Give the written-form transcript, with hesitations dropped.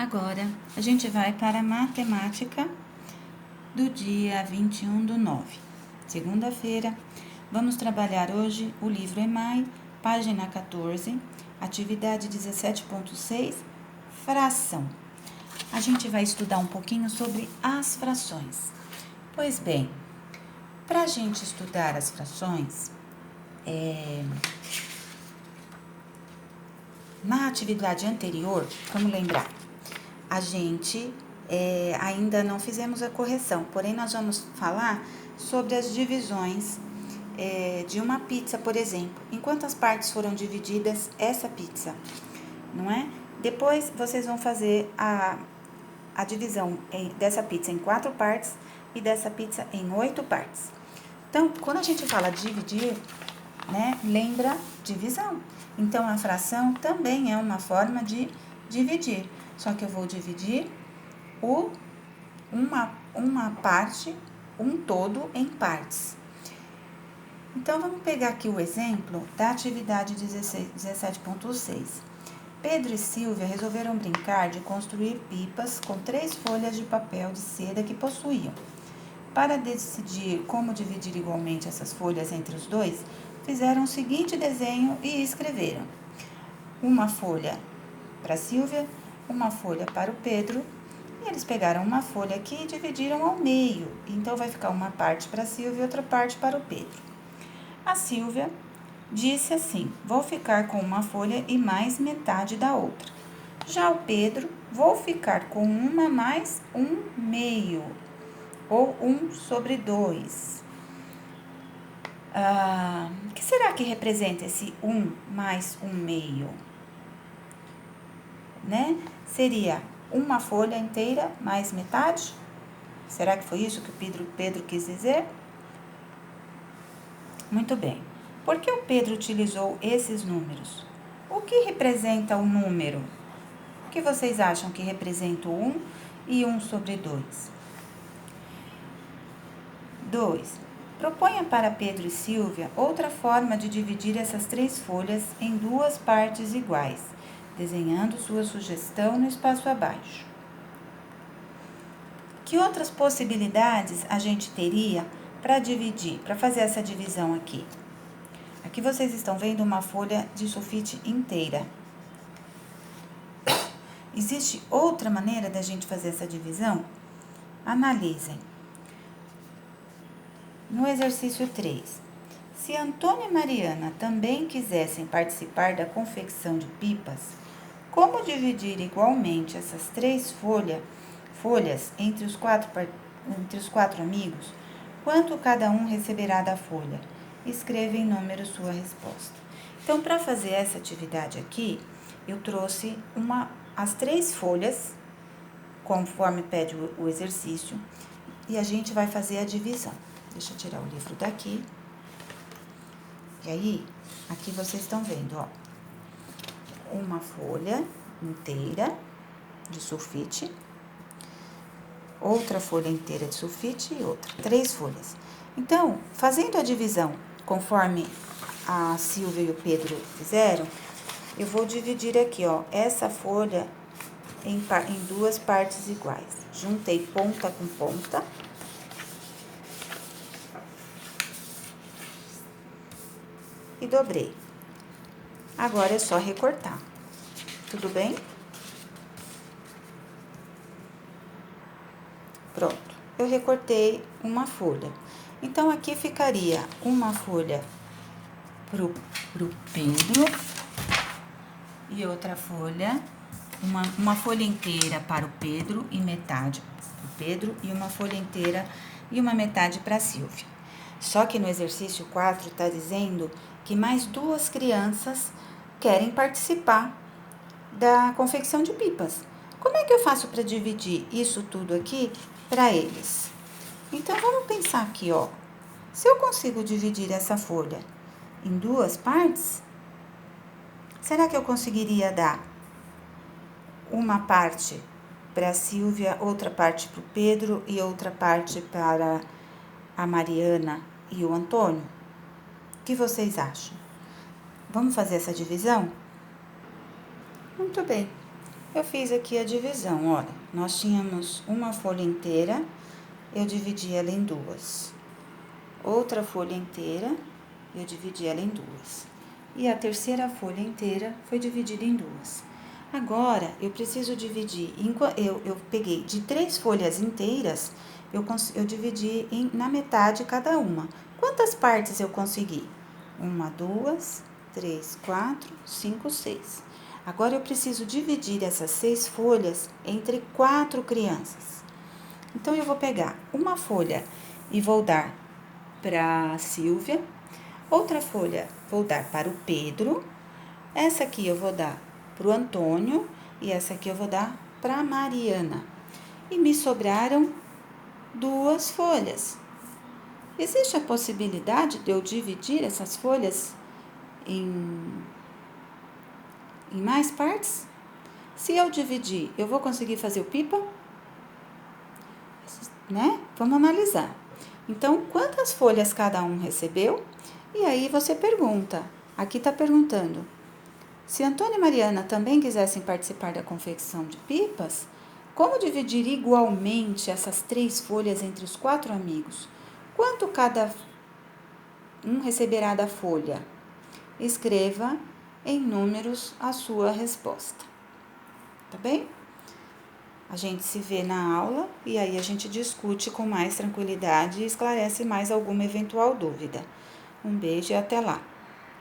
Agora, a gente vai para a matemática do dia 21/9, segunda-feira. Vamos trabalhar hoje o livro EMAI, página 14, atividade 17.6, fração. A gente vai estudar um pouquinho sobre as frações. Pois bem, para a gente estudar as frações, na atividade anterior, vamos lembrar, a gente ainda não fizemos a correção, porém nós vamos falar sobre as divisões de uma pizza, por exemplo. Em quantas partes foram divididas essa pizza, não é? Depois vocês vão fazer a divisão dessa pizza em 4 partes e dessa pizza em 8 partes. Então, quando a gente fala dividir, né, lembra divisão. Então, a fração também é uma forma de dividir, só que eu vou dividir uma parte, um todo em partes. Então, vamos pegar aqui o exemplo da atividade 17.6. Pedro e Silvia resolveram brincar de construir pipas com 3 folhas de papel de seda que possuíam. Para decidir como dividir igualmente essas folhas entre os dois, fizeram o seguinte desenho e escreveram: uma folha para Silvia, uma folha para o Pedro. E eles pegaram uma folha aqui e dividiram ao meio. Então, vai ficar uma parte para a Silvia e outra parte para o Pedro. A Silvia disse assim: vou ficar com uma folha e mais metade da outra. Já o Pedro, vou ficar com uma mais um meio, ou 1/2. O que será que representa esse 1 mais 1 meio? Né? Seria uma folha inteira mais metade? Será que foi isso que o Pedro quis dizer? Muito bem. Por que o Pedro utilizou esses números? O que representa o número? O que vocês acham que representa o 1 e 1/2? 2. Proponha para Pedro e Silvia outra forma de dividir essas 3 folhas em 2 partes iguais, desenhando sua sugestão no espaço abaixo. Que outras possibilidades a gente teria para dividir, para fazer essa divisão aqui? Aqui vocês estão vendo uma folha de sulfite inteira. Existe outra maneira da gente fazer essa divisão? Analisem. No exercício 3, se Antônio e Mariana também quisessem participar da confecção de pipas, como dividir igualmente essas 3 folhas entre os quatro amigos? Quanto cada um receberá da folha? Escreva em número sua resposta. Então, para fazer essa atividade aqui, eu trouxe as 3 folhas, conforme pede o exercício, e a gente vai fazer a divisão. Deixa eu tirar o livro daqui. E aí, aqui vocês estão vendo, ó, uma folha inteira de sulfite, outra folha inteira de sulfite e outra, 3 folhas. Então, fazendo a divisão conforme a Silvia e o Pedro fizeram, eu vou dividir aqui, ó, essa folha em 2 partes iguais. Juntei ponta com ponta. E dobrei. Agora é só recortar. Tudo bem? Pronto. Eu recortei uma folha. Então, aqui ficaria uma folha pro Pedro e outra folha, uma folha inteira para o Pedro e metade para o Pedro e uma folha inteira e uma metade para a Silvia. Só que no exercício 4 está dizendo que mais 2 crianças querem participar da confecção de pipas. Como é que eu faço para dividir isso tudo aqui para eles? Então, vamos pensar aqui, ó. Se eu consigo dividir essa folha em 2 partes, será que eu conseguiria dar uma parte para a Silvia, outra parte para o Pedro e outra parte para a Mariana e o Antônio? O que vocês acham? Vamos fazer essa divisão? Muito bem. Eu fiz aqui a divisão, olha, nós tínhamos uma folha inteira, eu dividi ela em duas. Outra folha inteira, eu dividi ela em duas. E a terceira folha inteira foi dividida em duas. Agora, eu preciso dividir, eu peguei de 3 folhas inteiras, eu dividi na metade cada uma. Quantas partes eu consegui? 1, 2, 3, 4, 5, 6. Agora, eu preciso dividir essas 6 folhas entre 4 crianças. Então, eu vou pegar uma folha e vou dar para a Silvia, outra folha vou dar para o Pedro, essa aqui eu vou dar para o Antônio e essa aqui eu vou dar para a Mariana. E me sobraram 2 folhas. Existe a possibilidade de eu dividir essas folhas em mais partes? Se eu dividir, eu vou conseguir fazer o pipa? Né? Vamos analisar. Então, quantas folhas cada um recebeu? E aí você pergunta, aqui está perguntando, se Antônio e Mariana também quisessem participar da confecção de pipas, como dividir igualmente essas 3 folhas entre os 4 amigos? Quanto cada um receberá da folha? Escreva em números a sua resposta. Tá bem? A gente se vê na aula e aí a gente discute com mais tranquilidade e esclarece mais alguma eventual dúvida. Um beijo e até lá!